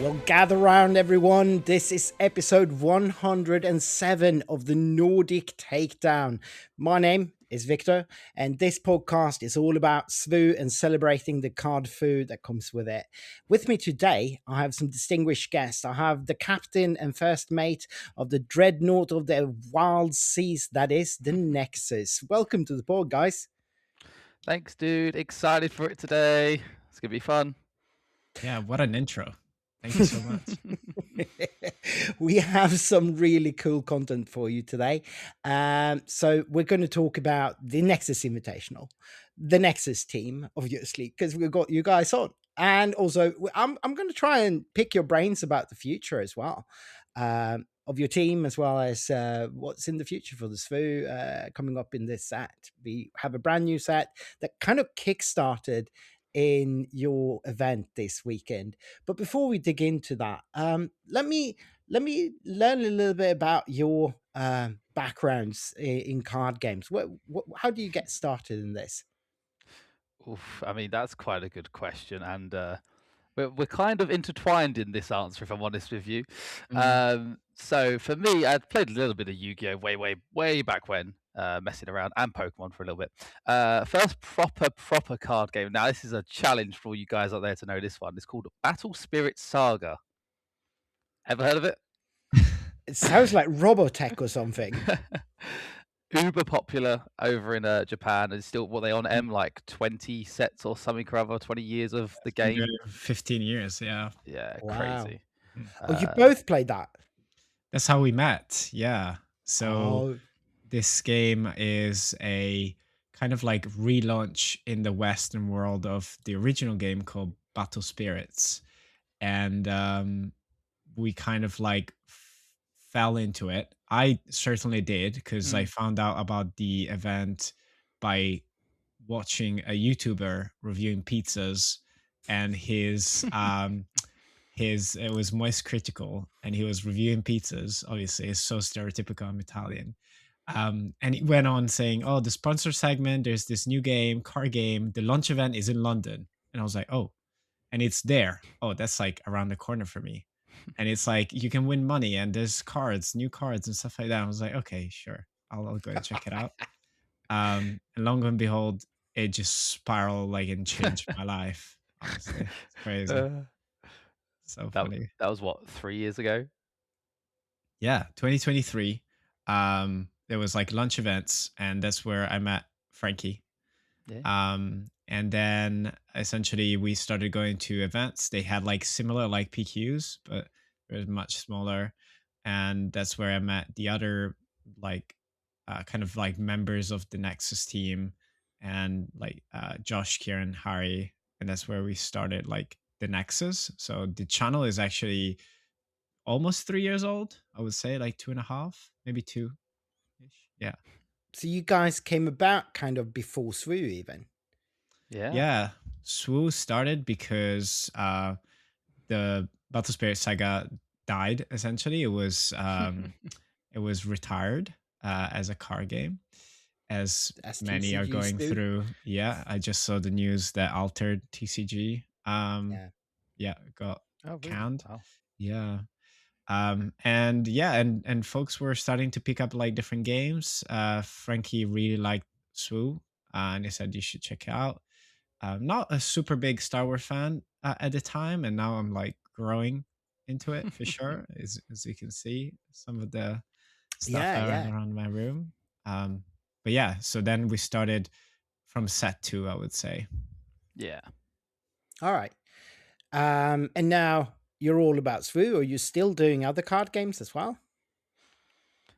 Well, gather round, everyone. This is episode 107 of the Nordic Takedown. My name is Viktor, and this podcast is all about SVU and celebrating the card food that comes with it. With me today, I have some distinguished guests. I have the captain and first mate of the dreadnought of the wild seas, that is the Nexus. Welcome to the board, guys. Thanks, dude. Excited for it today. It's going to be fun. Yeah, what an intro. Thank you so much. We have some really cool content for you today. So we're going to talk about the Nexus Invitational, the Nexus team, obviously, because we've got you guys on. And also, I'm going to try and pick your brains about the future as well, of your team, as well as what's in the future for the SVU coming up in this set. We have a brand new set that kind of kickstarted in your event this weekend. But before we dig into that, let me learn a little bit about your backgrounds in card games. How do you get started in this? Oof, I mean, that's quite a good question. And we're kind of intertwined in this answer, if I'm honest with you. So for me, I'd played a little bit of Yu-Gi-Oh! Way back when, messing around, and Pokemon for a little bit. First proper card game. Now, this is a challenge for all you guys out there to know this one. It's called Battle Spirit Saga. Ever heard of it? It sounds like Robotech or something. Uber popular over in Japan, and still what they on like 20 sets or something or other, 20 years of the game. 15 years, yeah. Yeah, Wow. crazy. Oh, you both played that? That's how we met, yeah. So this game is a kind of like relaunch in the Western world of the original game called Battle Spirits. And we kind of like fell into it. I certainly did, because I found out about the event by watching a YouTuber reviewing pizzas, and his it was Moist Critical, and he was reviewing pizzas. Obviously, it's so stereotypical. I'm Italian. And he went on saying, "Oh, the sponsor segment, there's this new game, car game. The launch event is in London." And I was like, "Oh, and it's there. Oh, that's like around the corner for me." And it's like you can win money, and there's cards, new cards, and stuff like that. I was like, "Okay, sure, I'll go and check it out." And long and behold, it just spiraled like and changed my life. Honestly, it's crazy. So funny. That was what, 3 years ago? Yeah, 2023. There was like lunch events, and that's where I met Frankie. Yeah. And then essentially we started going to events. They had like similar like PQs, but it was much smaller. And that's where I met the other like kind of like members of the Nexus team, and like Josh, Kieran, Harry. And that's where we started like the Nexus. So the channel is actually almost 3 years old. I would say like 2.5, maybe 2 ish. Yeah. So you guys came about kind of before SVU even. Yeah. SVU started because the Battle Spirit Saga died. Essentially, it was retired as a card game, as many are going through. Yeah, I just saw the news that Altered TCG got canned. Wow. Yeah. And folks were starting to pick up like different games. Frankie really liked SVU, and he said you should check it out. Not a super big Star Wars fan at the time, and now I'm like growing into it for sure. As you can see, some of the stuff around my room. But yeah, so then we started from set 2, I would say. Yeah. All right. And now you're all about SVU. Are you still doing other card games as well?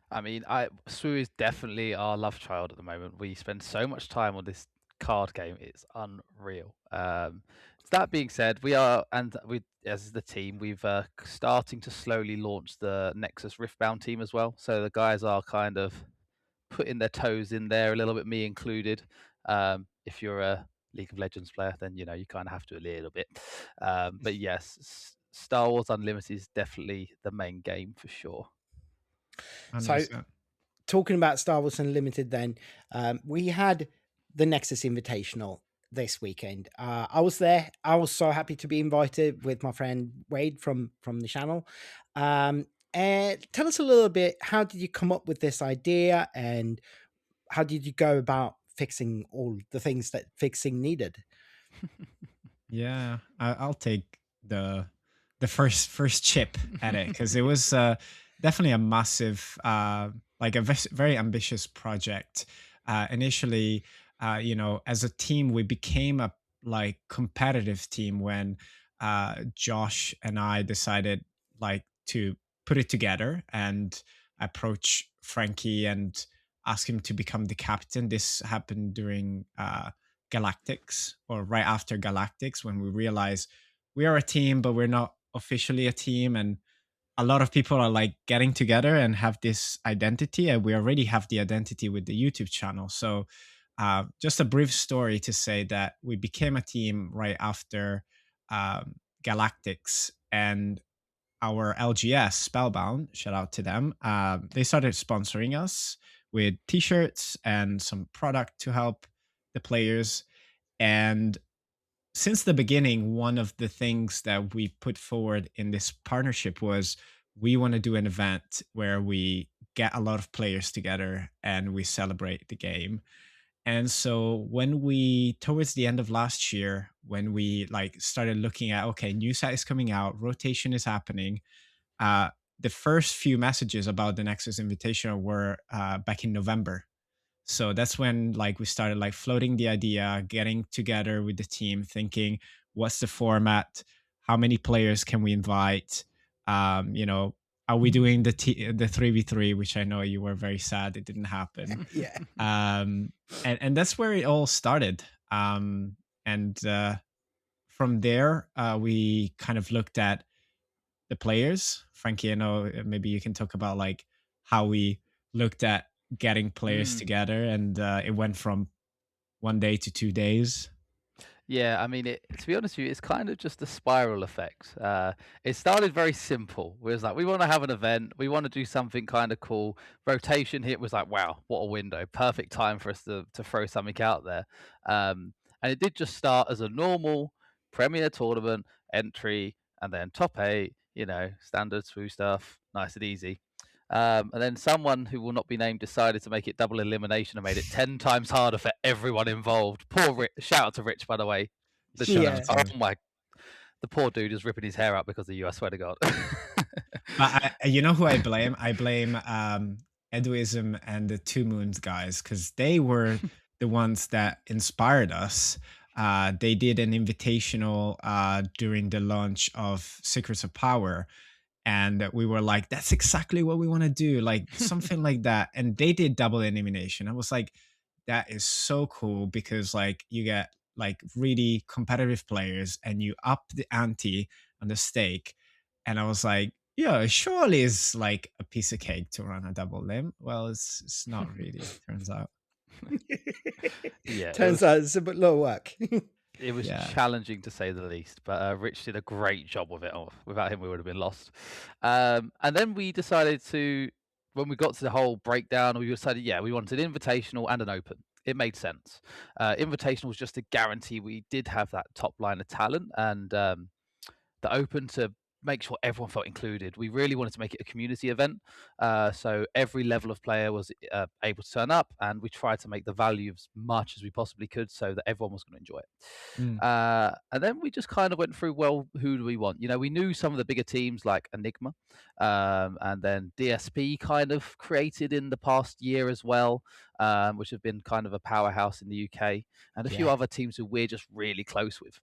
I mean, SVU is definitely our love child at the moment. We spend so much time on this card game; it's unreal. That being said, as the team, we've starting to slowly launch the Nexus Riftbound team as well. So the guys are kind of putting their toes in there a little bit, me included. If you're a League of Legends player, then you kind of have to a little bit. But yes, Star Wars Unlimited is definitely the main game for sure. 100%. So, talking about Star Wars Unlimited, then we had the Nexus Invitational this weekend. I was there. I was so happy to be invited with my friend Wade from the channel. And tell us a little bit. How did you come up with this idea, and how did you go about fixing all the things that fixing needed? Yeah, I'll take the first chip at it because it was definitely a massive, like a very ambitious project. Initially, as a team, we became a like competitive team when Josh and I decided like to put it together and approach Frankie and ask him to become the captain. This happened during Galactics, or right after Galactics, when we realized we are a team, but we're not officially a team. And a lot of people are like getting together and have this identity. And we already have the identity with the YouTube channel. So, just a brief story to say that we became a team right after Galactics, and our LGS Spellbound, shout out to them. They started sponsoring us with t-shirts and some product to help the players. And since the beginning, one of the things that we put forward in this partnership was we want to do an event where we get a lot of players together and we celebrate the game. And so when we, towards the end of last year, when we like started looking at, okay, new set is coming out, rotation is happening, uh, the first few messages about the Nexus Invitational were back in November. So that's when like we started like floating the idea, getting together with the team, thinking, what's the format? How many players can we invite? You know, are we doing the 3v3, which I know you were very sad it didn't happen. Yeah. And that's where it all started. And from there, we kind of looked at the players. Frankie, I know maybe you can talk about like how we looked at getting players together, and it went from 1 day to 2 days. Yeah, I mean, to be honest with you, it's kind of just a spiral effect. It started very simple. We was like, we want to have an event. We want to do something kind of cool. Rotation hit was like, wow, what a window. Perfect time for us to throw something out there. And it did just start as a normal Premier tournament entry, and then top 8, standard swoo stuff, nice and easy. And then someone who will not be named decided to make it double elimination and made it 10 times harder for everyone involved. Poor Rich. Shout out to Rich, by the way. Oh my, the poor dude is ripping his hair out because of you, I swear to God. But you know who I blame? I blame Eduism and the Two Moons guys, because they were the ones that inspired us. They did an invitational during the launch of Secrets of Power. And we were like, that's exactly what we want to do, like something like that. And they did double elimination. I was like, that is so cool, because like you get like really competitive players and you up the ante on the stake. And I was like, yeah, surely it's like a piece of cake to run a double limb. Well, it's not really, turns out. Yeah, turns out it's a bit low work. It was challenging to say the least, but Rich did a great job with it. Without him, we would have been lost. And then we decided to, when we got to the whole breakdown, we decided, we wanted an invitational and an open. It made sense. Invitational was just a guarantee we did have that top line of talent, and the open to make sure everyone felt included. We really wanted to make it a community event, so every level of player was able to turn up, and we tried to make the value as much as we possibly could so that everyone was going to enjoy it. And then we just kind of went through, well, who do we want? We knew some of the bigger teams like Enigma, and then DSP kind of created in the past year as well, which have been kind of a powerhouse in the UK, and a few other teams who we're just really close with.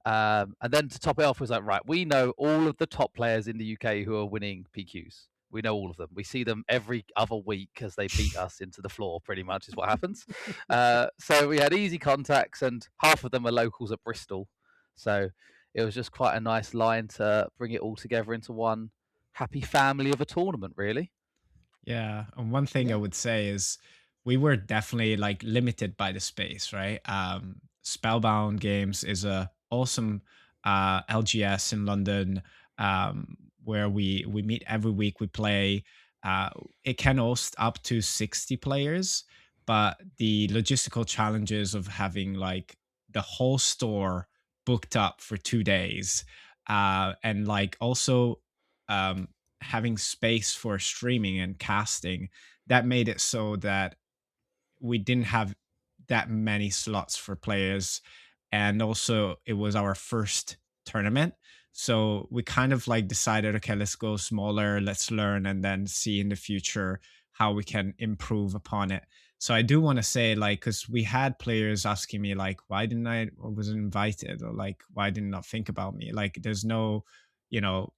And then to top it off was like, right, we know all of the top players in the UK who are winning PQs. We know all of them. We see them every other week as they beat us into the floor, pretty much is what happens. So we had easy contacts, and half of them are locals at Bristol. So it was just quite a nice line to bring it all together into one happy family of a tournament, really. Yeah. And one thing I would say is we were definitely like limited by the space, right? Spellbound Games is a awesome LGS in London, where we meet every week. We play. It can host up to 60 players, but the logistical challenges of having like the whole store booked up for 2 days, and like also um, having space for streaming and casting, that made it so that we didn't have that many slots for players, and also it was our first tournament, so we kind of like decided, okay, let's go smaller, let's learn, and then see in the future how we can improve upon it. So I do want to say, like, because we had players asking me like, why didn't I, or wasn't invited, or like, why didn't not think about me? Like, there's no, you know,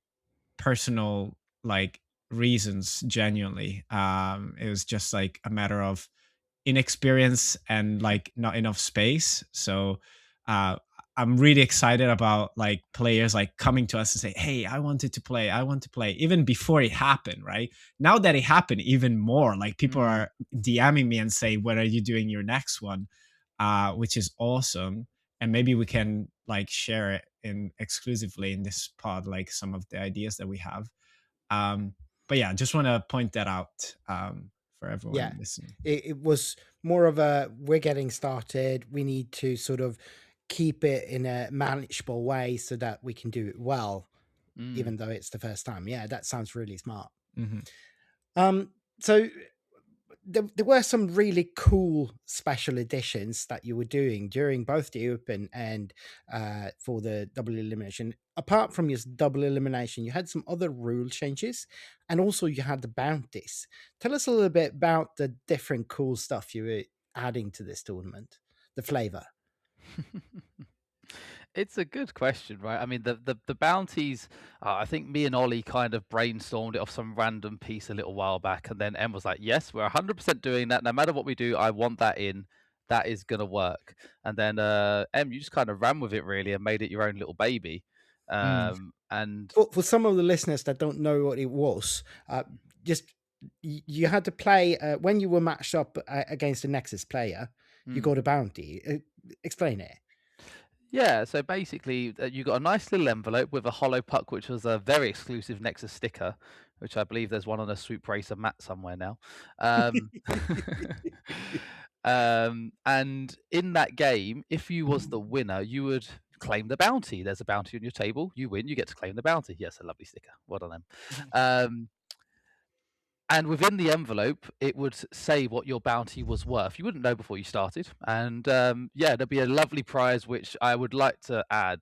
personal like reasons. Genuinely, it was just like a matter of inexperience and like not enough space. So uh I'm really excited about like players like coming to us and say, hey, I wanted to play, I want to play, even before it happened. Right now that it happened, even more like people Mm. are DMing me and say, when are you doing your next one? Which is awesome. And maybe we can like share it in exclusively in this pod, like some of the ideas that we have. um but yeah, just want to point that out for Yeah, everyone listening. it was more of a, we're getting started, we need to sort of keep it in a manageable way so that we can do it well, Mm. even though it's the first time. Yeah, that sounds really smart. Hmm. So there were some really cool special editions that you were doing during both the open and for the double elimination. Apart from your double elimination, you had some other rule changes, and also you had the bounties. Tell us a little bit about the different cool stuff you were adding to this tournament, the flavor. It's a good question, right? I mean, the bounties. I think me and Ollie kind of brainstormed it off some random piece a little while back, and then Em was like, "Yes, we're 100% doing that. No matter what we do, I want that in. That is gonna work." And then Em, you just kind of ran with it really and made it your own little baby. Mm. And For some of the listeners that don't know what it was, just you had to play when you were matched up against a Nexus player. You mm, got a bounty. Explain it. yeah, so basically, you got a nice little envelope with a hollow puck, which was a very exclusive Nexus sticker, which I believe there's one on a Swoop Racer mat somewhere now. Um, and in that game, if you was the winner, you would claim the bounty. There's a bounty on your table. You win, you get to claim the bounty. Yes, a lovely sticker. Well done, them. Um, and within the envelope, it would say what your bounty was worth. You wouldn't know before you started. And yeah, there'd be a lovely prize, which I would like to add,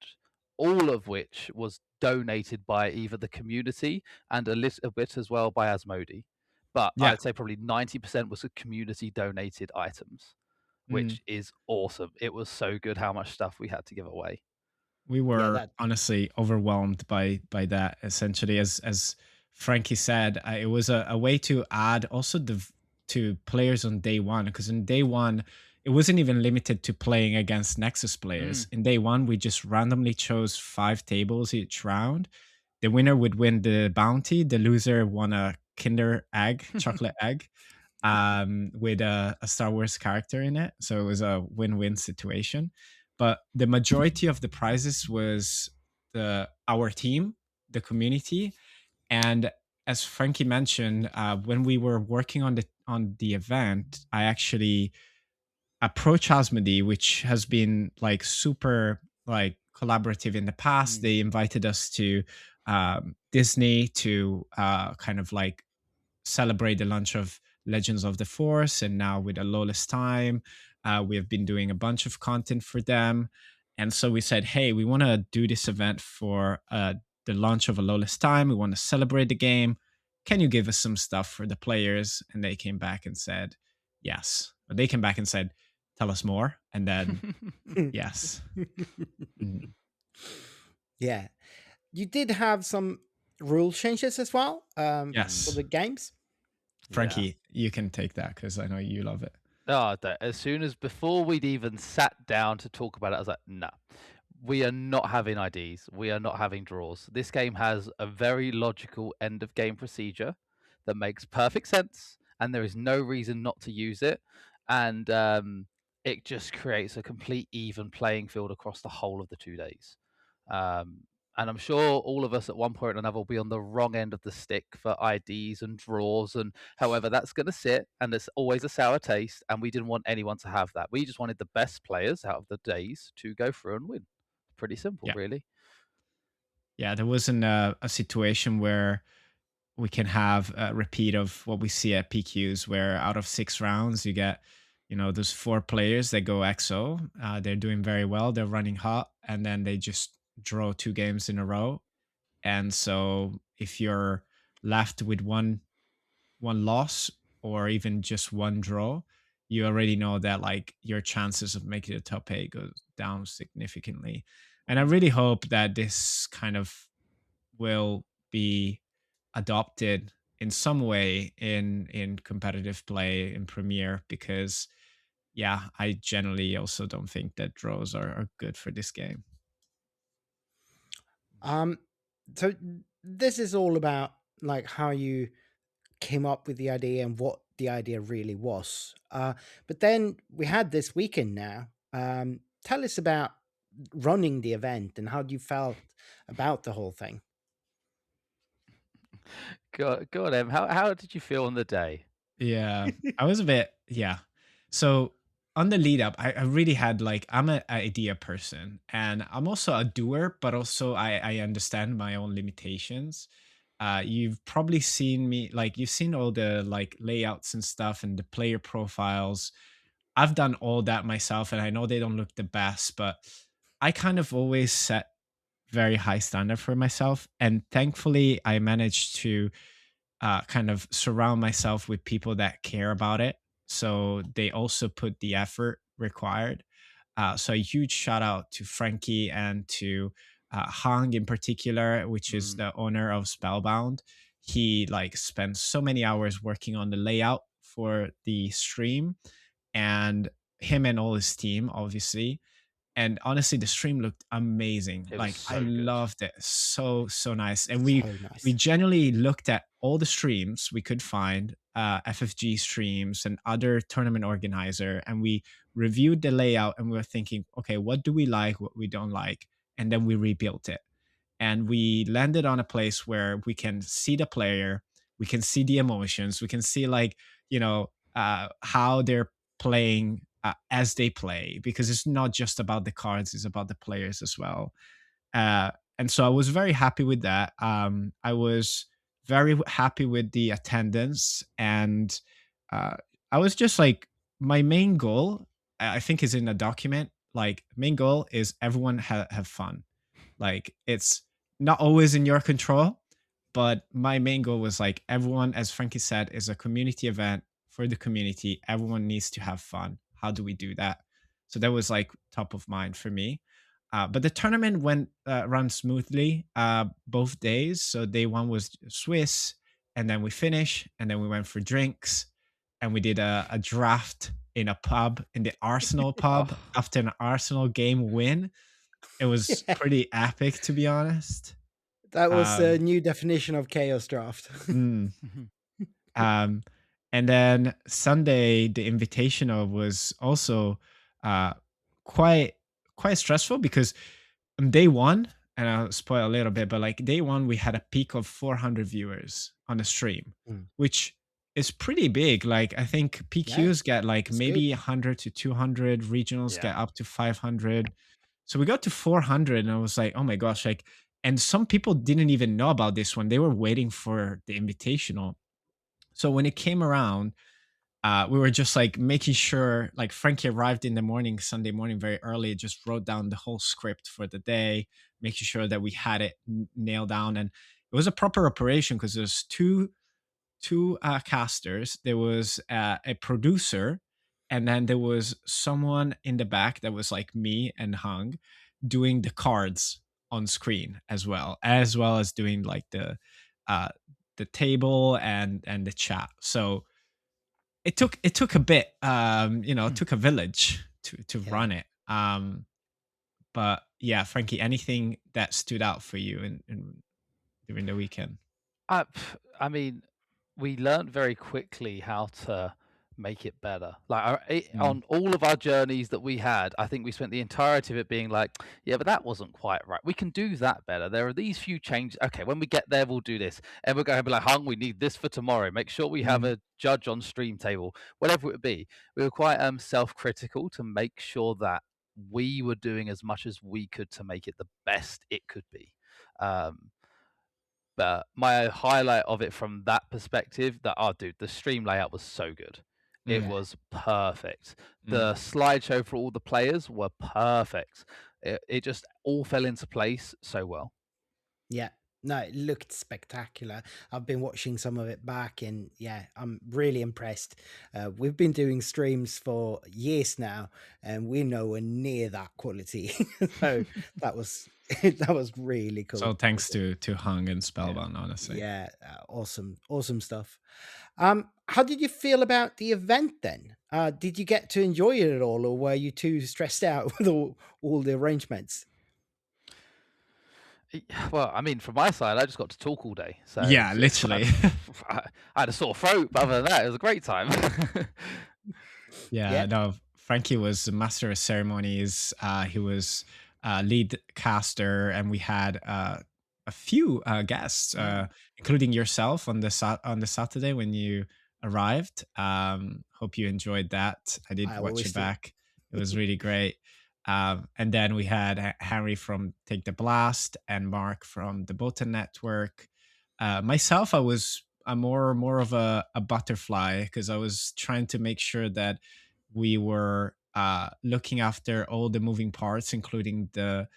all of which was donated by either the community and a little bit as well by Asmodee. But Yeah. I'd say probably 90% was community donated items, Mm. which is awesome. It was so good how much stuff we had to give away. We Yeah, were that. honestly overwhelmed by that. Essentially, as Frankie said, it was a way to add also to players on day one, because in day one it wasn't even limited to playing against Nexus players. Mm. In day one, we just randomly chose 5 tables each round. The winner would win the bounty. The loser won a Kinder egg, chocolate egg, with a Star Wars character in it. So it was a win-win situation. But the majority of the prizes was our team, the community, and as Frankie mentioned, when we were working on the event, I actually approached Asmodee, which has been like super like collaborative in the past. Mm. They invited us to Disney to kind of like celebrate the launch of Legends of the Force, and now with A Lawless Time, we have been doing a bunch of content for them. And so we said, hey, we want to do this event for the launch of A Lawless Time. We want to celebrate the game. Can you give us some stuff for the players? And they came back and said, yes. But they came back and said, tell us more. And then, yes. Mm. Yeah, you did have some rule changes as well for Yes. the games. Frankie, Yeah. you can take that because I know you love it. Oh, as soon as before we'd even sat down to talk about it, I was like, no, we are not having IDs. We are not having draws. This game has a very logical end of game procedure that makes perfect sense, and there is no reason not to use it. And it just creates a complete even playing field across the whole of the 2 days. Um, And I'm sure all of us at one point or another will be on the wrong end of the stick for IDs and draws and however that's going to sit. And there's always a sour taste. And we didn't want anyone to have that. We just wanted the best players out of the days to go through and win. Pretty simple, Yeah. really. Yeah, there wasn't a situation where we can have a repeat of what we see at PQs, where out of 6 rounds, you get, those 4 players that go XO. They're doing very well. They're running hot, and then they just draw 2 games in a row. And so if you're left with one loss or even just one draw, you already know that like your chances of making the top 8 goes down significantly. And I really hope that this kind of will be adopted in some way in competitive play in Premiere, because yeah, I generally also don't think that draws are good for this game. So this is all about like how you came up with the idea and what the idea really was. But then we had this weekend now. Tell us about running the event and how you felt about the whole thing. Go on, Em. How did you feel on the day? Yeah, I was a bit, yeah. So on the lead up, I really had like, I'm an idea person and I'm also a doer, but also I understand my own limitations. You've probably seen me, like, you've seen all the like layouts and stuff and the player profiles. I've done all that myself and I know they don't look the best, but I kind of always set very high standard for myself. And thankfully, I managed to kind of surround myself with people that care about it. So they also put the effort required. So a huge shout out to Frankie and to Hang in particular, which is Mm, the owner of Spellbound. He like spent so many hours working on the layout for the stream, and him and all his team, obviously. And honestly, the stream looked amazing. it was Like I so good. loved it. So nice. And we So we nice. generally looked at all the streams we could find, FFG streams and other tournament organizer, and we reviewed the layout and we were thinking, okay, what do we like, what we don't like? And then we rebuilt it. And we landed on a place where we can see the player, we can see the emotions, we can see like, how they're playing as they play, because it's not just about the cards, it's about the players as well. And so I was very happy with that. I was very happy with the attendance, and uh, I was just like, my main goal, I think, is in a document. Like, main goal is everyone have fun. Like, it's not always in your control, but my main goal was like, everyone, as Frankie said, is a community event for the community. Everyone needs to have fun. How do we do that? So that was like top of mind for me. But the tournament went run smoothly both days. So day one was Swiss, and then we finished, and then we went for drinks, and we did a draft in a pub, in the Arsenal pub, Oh, after an Arsenal game win. It was Yeah, pretty epic, to be honest. that was the Um, new definition of chaos draft. mm, um, and then Sunday, the Invitational was also uh, quite quite stressful, because on day one, and I'll spoil a little bit, but like day one, we had a peak of 400 viewers on a stream, Mm. which is pretty big. Like, I think Yeah, PQs get like it's good. maybe 100 to 200, regionals yeah. get up to 500. So we got to 400, and I was like, oh my gosh, like, and some people didn't even know about this one. They were waiting for the Invitational. So when it came around, we were just like making sure, like, Frankie arrived in the morning, Sunday morning, very early, just wrote down the whole script for the day, making sure that we had it nailed down. And it was a proper operation, because there's two casters, there was a producer, and then there was someone in the back that was like me and Hung, doing the cards on screen, as well as doing like uh the table and the chat. So it took a bit, it Hmm. took a village to Yeah. run it. But yeah, Frankie, anything that stood out for you in during the weekend? I mean, we learned very quickly how to make it better. Like on all of our journeys that we had, I think we spent the entirety of it being like, yeah, but that wasn't quite right. We can do that better. There are these few changes. Okay, when we get there, we'll do this. And we're going to be like, Hung, we need this for tomorrow. Make sure we have a judge on stream table, whatever it would be. We were quite self-critical to make sure that we were doing as much as we could to make it the best it could be. But my highlight of it from that perspective, dude, the stream layout was so good. It was perfect. The slideshow for all the players were perfect. It just all fell into place so well. Yeah. No, it looked spectacular. I've been watching some of it back, and yeah, I'm really impressed. We've been doing streams for years now, and we're nowhere near that quality. So that was really cool. So thanks to Hung and Spellbound, honestly. Yeah, awesome stuff. How did you feel about the event then? Did you get to enjoy it at all, or were you too stressed out with all the arrangements? Well, I mean, from my side, I just got to talk all day. So yeah, literally. I had a sore throat, but other than that, it was a great time. Yeah, no, Frankie was the master of ceremonies. He was lead caster, and we had a few guests, including yourself on the Saturday when you arrived. Hope you enjoyed that. I did watch it back. It was really great. And then we had Henry from Take the Blast and Mark from the Botan Network. Myself, I'm more of a butterfly, because I was trying to make sure that we were looking after all the moving parts, including the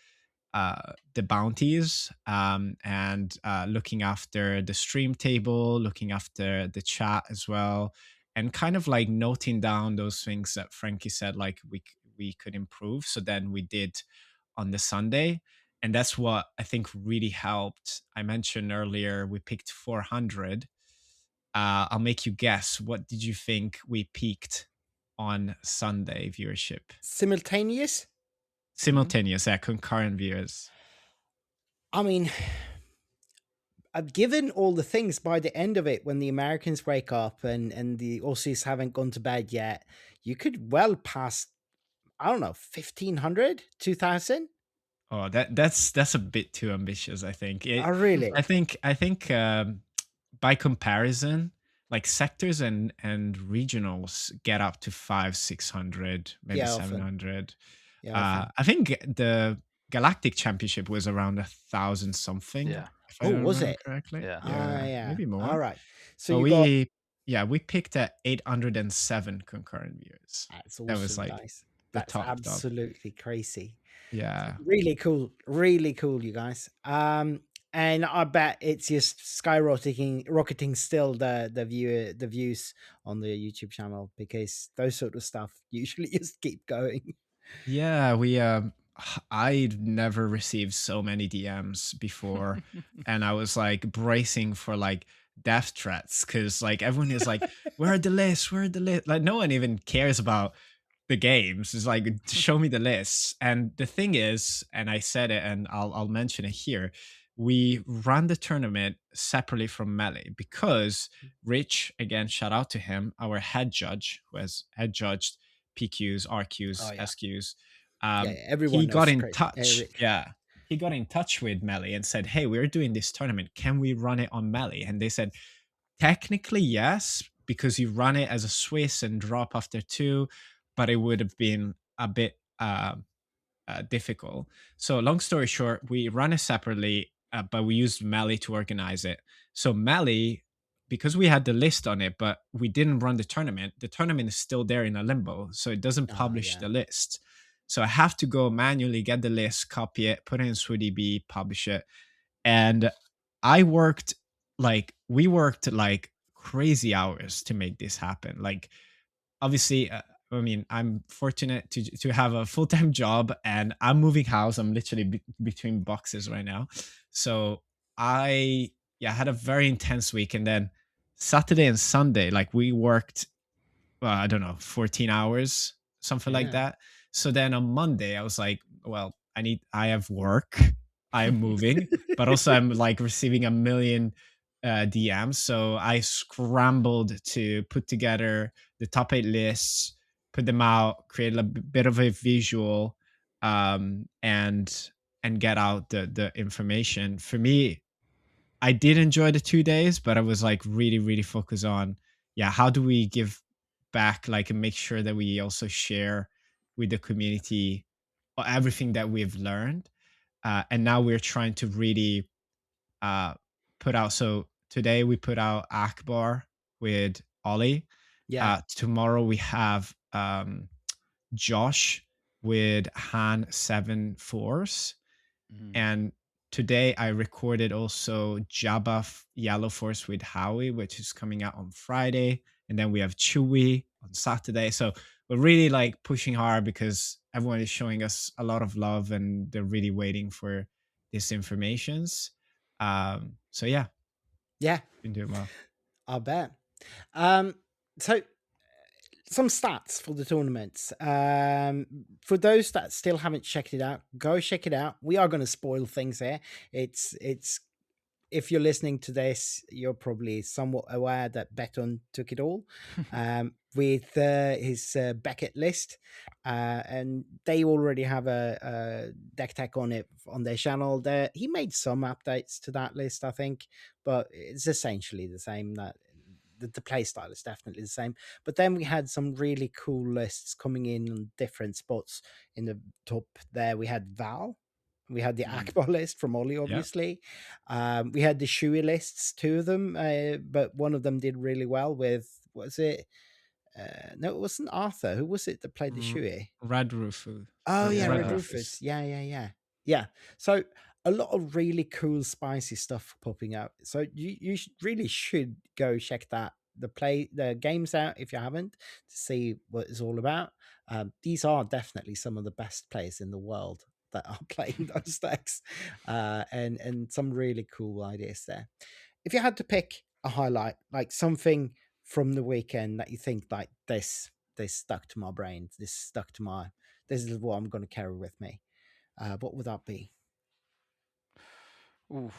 bounties, and looking after the stream table, looking after the chat as well, and kind of like noting down those things that Frankie said, like we could improve. So then we did on the Sunday, and that's what I think really helped. I mentioned earlier we picked 400. I'll make you guess. What did you think we peaked on Sunday viewership? Simultaneous, yeah, concurrent viewers. I mean, given all the things, by the end of it, when the Americans wake up and the Aussies haven't gone to bed yet, you could well pass, I don't know, 1,500, 2,000. Oh, that's a bit too ambitious, I think. Really? I think by comparison, like sectors and regionals get up to 500-600, maybe 700. I think the Galactic Championship was around 1,000 something. Yeah. Was it correctly? Yeah. Maybe more. All right. So we picked at 807 concurrent viewers. That's awesome. That was like nice. That's absolutely crazy. Yeah. Really cool, you guys. And I bet it's just rocketing still the views on the YouTube channel, because those sort of stuff usually just keep going. Yeah, I'd never received so many DMs before, and I was like bracing for like death threats, because like everyone is like, where are the lists? Like no one even cares about the games. It's like, show me the lists. And the thing is, and I said it, and I'll mention it here, we ran the tournament separately from Melee, because Rich, again, shout out to him, our head judge, who has head judged PQs, RQs, SQs. Everyone he got in touch. He got in touch with Melee and said, hey, we're doing this tournament. Can we run it on Melee? And they said, technically, yes, because you run it as a Swiss and drop after 2, but it would have been a bit difficult. So long story short, we run it separately, but we used Melee to organize it. So Melee, because we had the list on it, but we didn't run the tournament is still there in a limbo. So it doesn't publish the list. So I have to go manually get the list, copy it, put it in SWDB, publish it. And we worked like crazy hours to make this happen. Like, obviously, I mean, I'm fortunate to have a full-time job, and I'm moving house. I'm literally between boxes right now. So I had a very intense week. And then Saturday and Sunday, like we worked, well, I don't know, 14 hours, something like that. So then on Monday, I was like, well, I have work. I am moving, but also I'm like receiving a million DMs. So I scrambled to put together the top 8 lists, put them out, create a bit of a visual, and get out the information. For me, I did enjoy the 2 days, but I was like really, really focused on, yeah, how do we give back, like, and make sure that we also share with the community everything that we've learned. And now we're trying to really uh, put out. So today we put out Akbar with Ollie. Yeah. Tomorrow we have Josh with Han 7 Force. Mhm. And today I recorded also Jabba Yellow Force with Howie, which is coming out on Friday. And then we have Chewie on Saturday. So we're really like pushing hard because everyone is showing us a lot of love and they're really waiting for these informations. So yeah, Yeah. been doing well. I bet. So some stats for the tournaments. For those that still haven't checked it out, go check it out. We are going to spoil things here. It's if you're listening to this, you're probably somewhat aware that Beton took it all with his Beckett list. And they already have a deck tech on it on their channel. He made some updates to that list, I think, but it's essentially the same. That the play style is definitely the same. But then we had some really cool lists coming in on different spots. In the top there, we had Val. We had the Akbar list from Ollie, obviously. We had the Shui lists, 2 of them, but one of them did really well with, was it? No, it wasn't Arthur. Who was it that played the Shui? Red Rufus. Oh, yeah, Red Rufus. Rufus. Yeah. So a lot of really cool, spicy stuff popping up. So you really should go check the games out if you haven't, to see what it's all about. These are definitely some of the best players in the world that are playing those decks, and some really cool ideas there. If you had to pick a highlight, like something from the weekend that you think like this stuck to my brain, this is what I'm going to carry with me, what would that be? Oof.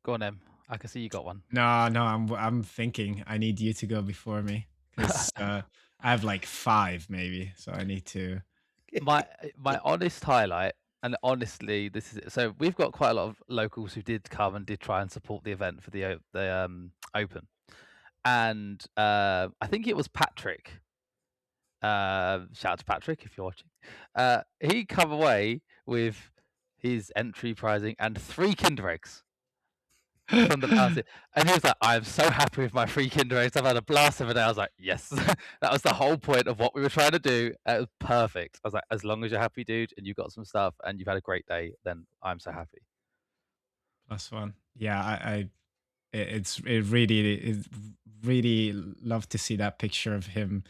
Go on, Em. I can see you got one. No, I'm thinking. I need you to go before me because I have like 5 maybe, so I need to. my honest highlight, and honestly, this is it. So we've got quite a lot of locals who did come and did try and support the event for the open, and I think it was Patrick. Shout out to Patrick if you're watching. He come away with his entry prizing and 3 Kinder eggs from the bounty. And he was like, I'm so happy with my 3 Kinder eggs. I've had a blast of it. I was like, yes. That was the whole point of what we were trying to do. It was perfect. I was like, as long as you're happy, dude, and you got some stuff and you've had a great day, then I'm so happy. +1. Yeah, it really love to see that picture of him,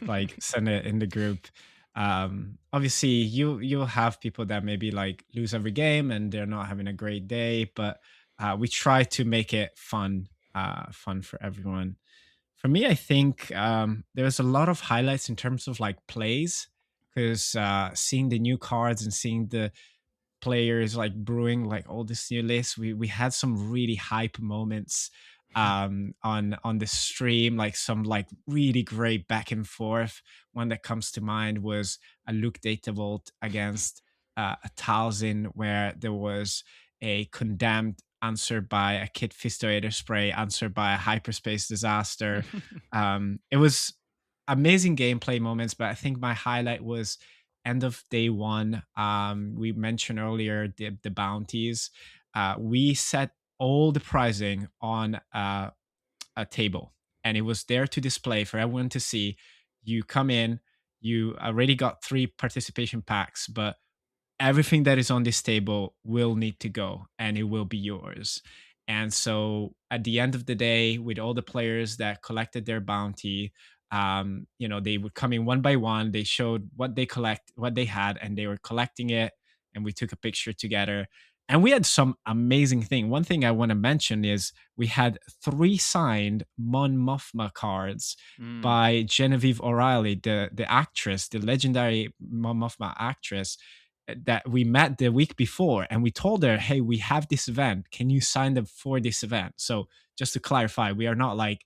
like send it in the group. Obviously you'll have people that maybe like lose every game and they're not having a great day, but we try to make it fun for everyone. For me, I think there's a lot of highlights in terms of like plays, because seeing the new cards and seeing the players like brewing like all this new lists, we had some really hype moments on the stream, like some like really great back and forth. One that comes to mind was a Luke Data Vault against a Thousand, where there was a Condemned answered by a Kit Fistoator Spray answered by a Hyperspace Disaster. It was amazing gameplay moments, but I think my highlight was end of day 1. We mentioned earlier the bounties. We set all the pricing on a table, and it was there to display for everyone to see. You come in, you already got 3 participation packs, but everything that is on this table will need to go and it will be yours. And so at the end of the day, with all the players that collected their bounty, they would come in one by one, they showed what they had, and they were collecting it, and we took a picture together. And we had some amazing thing. One thing I want to mention is we had 3 signed Mon Mothma cards by Genevieve O'Reilly, the actress, the legendary Mon Mothma actress. that we met the week before, and we told her, hey, we have this event, can you sign up for this event? So just to clarify, we are not like,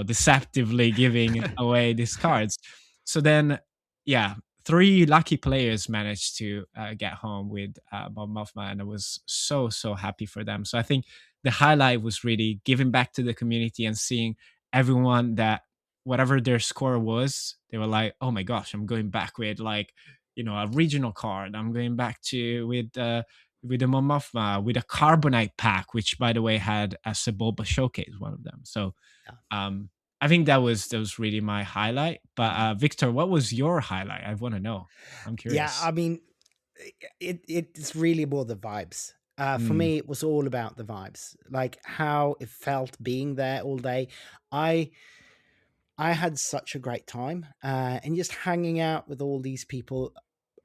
deceptively giving away these cards. So then, yeah, 3 lucky players managed to get home with Bob Mothma, and I was so happy for them. So I think the highlight was really giving back to the community and seeing everyone that whatever their score was, they were like, oh my gosh, I'm going back with like, a regional card. I'm going back to with the Momofma, with a Carbonite pack, which by the way had a Sebulba showcase, one of them. So I think that was really my highlight. But Victor, what was your highlight? I want to know. I'm curious. Yeah, I mean, it's really more the vibes. For me, it was all about the vibes, like how it felt being there all day. I had such a great time, and just hanging out with all these people.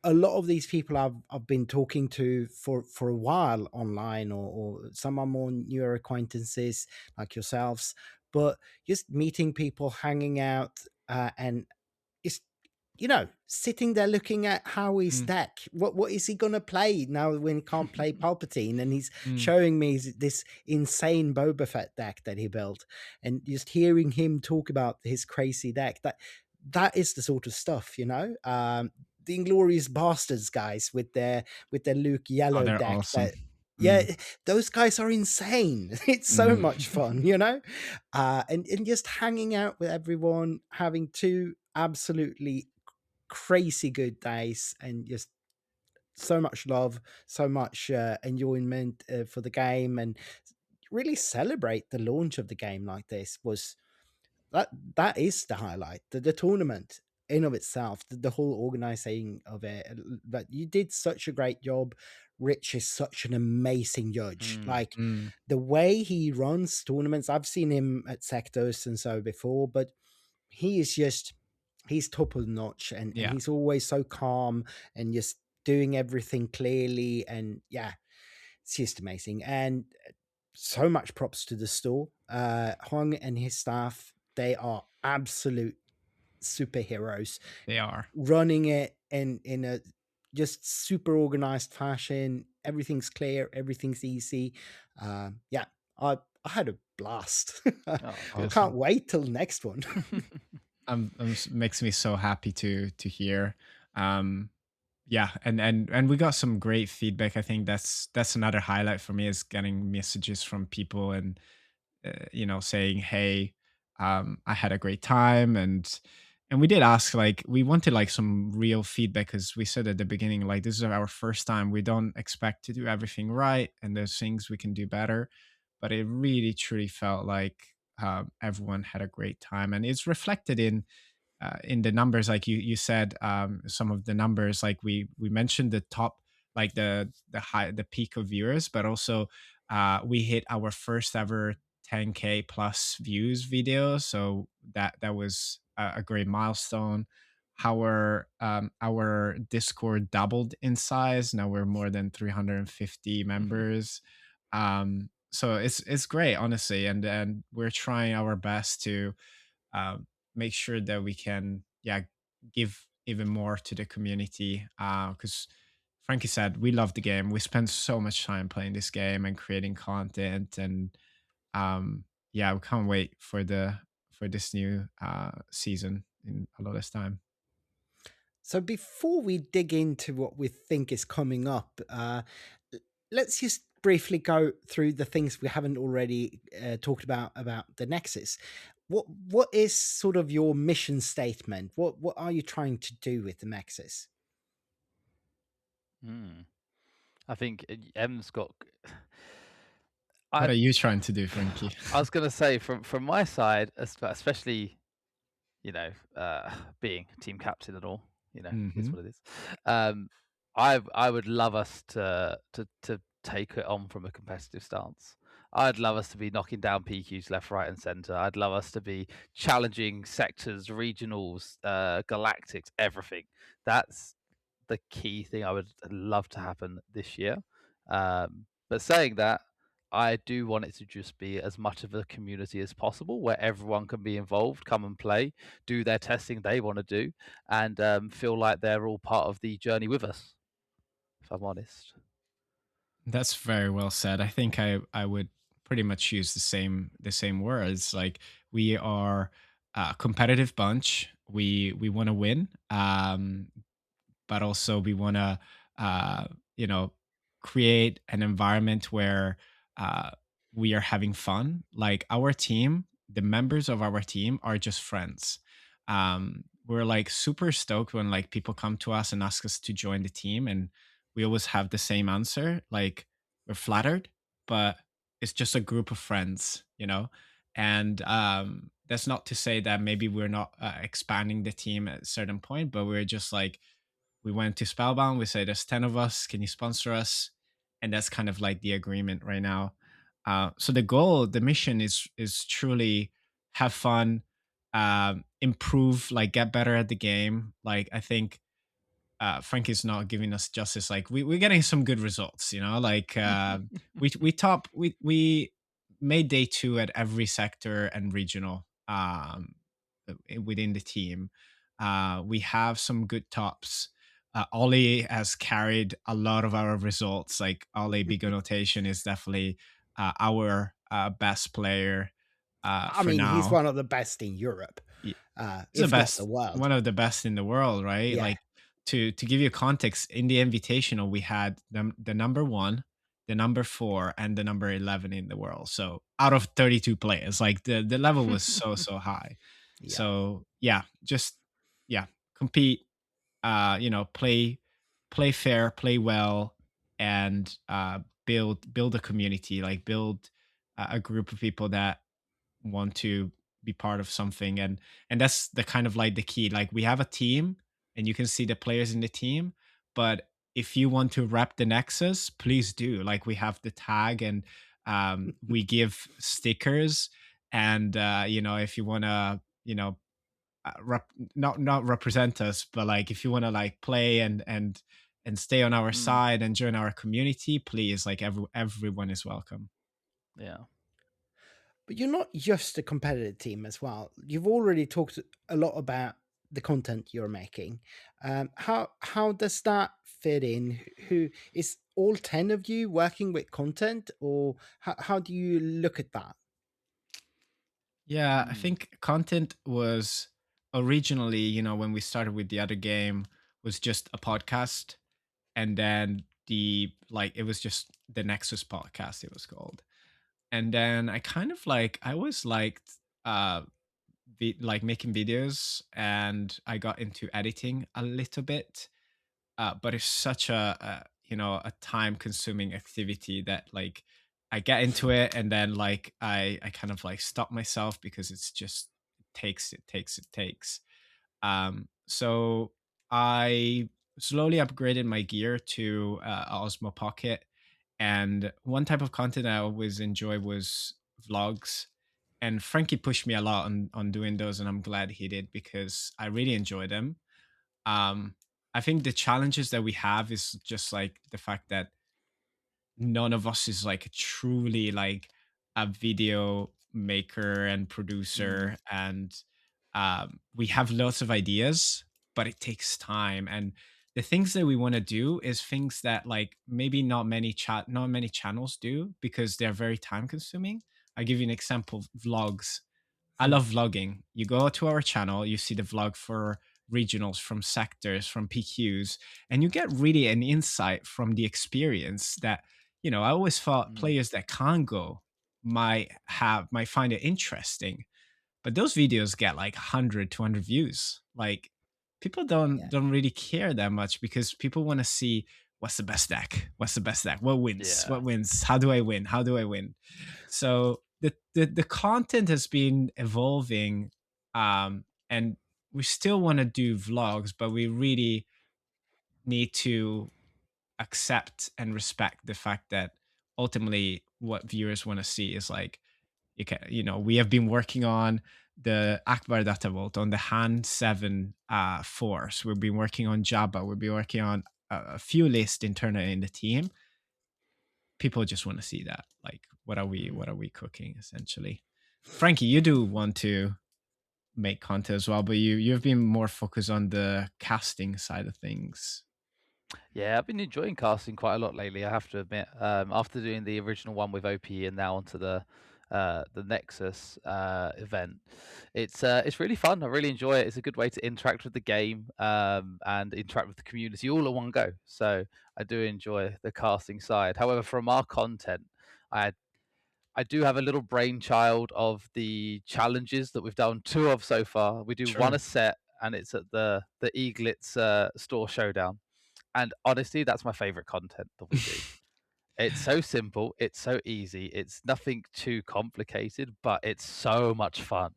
A lot of these people I've been talking to for a while online, or some are more newer acquaintances like yourselves. But just meeting people, hanging out, and just sitting there looking at Howie's deck. What is he gonna play now when he can't play Palpatine? And he's showing me this insane Boba Fett deck that he built, and just hearing him talk about his crazy deck. That is the sort of stuff, the Inglorious Bastards guys with their Luke Yellow they're deck. awesome. Those guys are insane. It's so much fun, and just hanging out with everyone, having 2 absolutely crazy good days, and just so much love, so much enjoyment for the game, and really celebrate the launch of the game like this. Was that is the highlight, the tournament in of itself, the whole organizing of it. That you did such a great job. Rich is such an amazing judge. Like the way he runs tournaments, I've seen him at Sectors and so before, but he's top of the notch, and he's always so calm and just doing everything clearly, and it's just amazing. And so much props to the store. Hong and his staff, they are absolute superheroes. They are running it in a just super organized fashion. Everything's clear, everything's easy. I had a blast. I can't wait till the next one. Makes me so happy to hear. And we got some great feedback. I think that's another highlight for me, is getting messages from people and saying, hey, I had a great time. And we did ask, like, we wanted like some real feedback, because we said at the beginning, like, this is our first time, we don't expect to do everything right, and there's things we can do better. But it really truly felt like everyone had a great time, and it's reflected in the numbers. Like you said, some of the numbers, like we mentioned the top, like the peak of viewers, but also we hit our first ever 10K plus views video. So that was a great milestone. Our Discord doubled in size. Now we're more than 350 members. So it's great, honestly, and we're trying our best to make sure that we can give even more to the community, because Frankie said, we love the game, we spend so much time playing this game and creating content, and we can't wait for this new season in a lot of time. So before we dig into what we think is coming up, let's just briefly go through the things we haven't already talked about the Nexus. What is sort of your mission statement? What are you trying to do with the Nexus? I think M's got. What are you trying to do, Frankie? I was going to say, from my side, especially, being team captain and all, is what it is. I would love us to take it on from a competitive stance. I'd love us to be knocking down PQs left, right, and center. I'd love us to be challenging sectors, regionals, galactics, everything. That's the key thing I would love to happen this year. But saying that, I do want it to just be as much of a community as possible, where everyone can be involved, come and play, do their testing they want to do, and feel like they're all part of the journey with us. if I'm honest. That's very well said. I think I would pretty much use the same words. Like, we are a competitive bunch. We want to win. But also we want to uh, you know create an environment where uh, we are having fun. Like, our team, the members of our team are just friends. We're like super stoked when like people come to us and ask us to join the team, and we always have the same answer. Like, we're flattered, but it's just a group of friends. And that's not to say that maybe we're not expanding the team at a certain point, but we're just like, we went to Spellbound. We say there's 10 of us. Can you sponsor us? And that's kind of like the agreement right now. So the goal, the mission is truly have fun, improve, like get better at the game. Like, I think Frankie's not giving us justice. Like, we're getting some good results. Like, we made day 2 at every sector and regional within the team. We have some good tops. Ollie has carried a lot of our results. Like, Ollie Big Notation is definitely our best player I for mean, he's now. one of the best in Europe, He's the if not the best, world. one of the best in the world, right? Yeah. Like, to give you context, in the Invitational, we had the number 1, the number 4, and the number 11 in the world. So out of 32 players, like the level was so high. Yeah. So yeah, just compete. Play fair, play well, and build a community. Like, build a group of people that want to be part of something. And that's the kind of like the key. Like, we have a team, and you can see the players in the team, but if you want to rep the Nexus, please do. Like, we have the tag, and we give stickers. And if you want to not represent us, but like, if you want to like play and stay on our Mm, side and join our community, please, like, everyone is welcome. yeah. But you're not just a competitive team as well. You've already talked a lot about the content you're making. How does that fit in? Who is all 10 of you working with content, or how do you look at that? Yeah, I think content was originally, when we started with the other game, was just a podcast. And then it was just the Nexus podcast, it was called. And then I always liked like making videos, and I got into editing a little bit. But it's such a time consuming activity that, like, I get into it, and then like I kind of like stop myself, because it's just it takes. So I slowly upgraded my gear to Osmo Pocket, and one type of content I always enjoy was vlogs. And Frankie pushed me a lot on doing those, and I'm glad he did, because I really enjoy them. um I think the challenges that we have is just like the fact that none of us is like truly like a video maker and producer. And we have lots of ideas, but it takes time. And the things that we want to do is things that, like, maybe not many channels do, because they're very time consuming. I'll give you an example. Vlogs. I love vlogging. You go to our channel, you see the vlog for regionals, from sectors, from PQs, and you get really an insight from the experience that, I always thought players that can't go might find it interesting. But those videos get like 100, 200 views. Like, people don't really care that much, because people want to see, what's the best deck? What's the best deck? What wins? Yeah. What wins? How do I win? How do I win? So the content has been evolving, and we still want to do vlogs, but we really need to accept and respect the fact that ultimately what viewers want to see is like, we have been working on the Akbar data vault, on the hand 7 force. We've been working on Jabba. We've been working on a few lists internally in the team. People just want to see that. Like, what are we cooking, essentially? Frankie, you do want to make content as well, but you've been more focused on the casting side of things. Yeah, I've been enjoying casting quite a lot lately, I have to admit. After doing the original one with OPE and now onto the Nexus event, it's really fun. I really enjoy it. It's a good way to interact with the game and interact with the community all in one go. So I do enjoy the casting side. However, from our content, I I do have a little brainchild of the challenges that we've done 2 of so far. We do 1 Sure. a set, and it's at the Eaglets store showdown. And honestly, that's my favorite content that we do. It's so simple, it's so easy, it's nothing too complicated, but it's so much fun.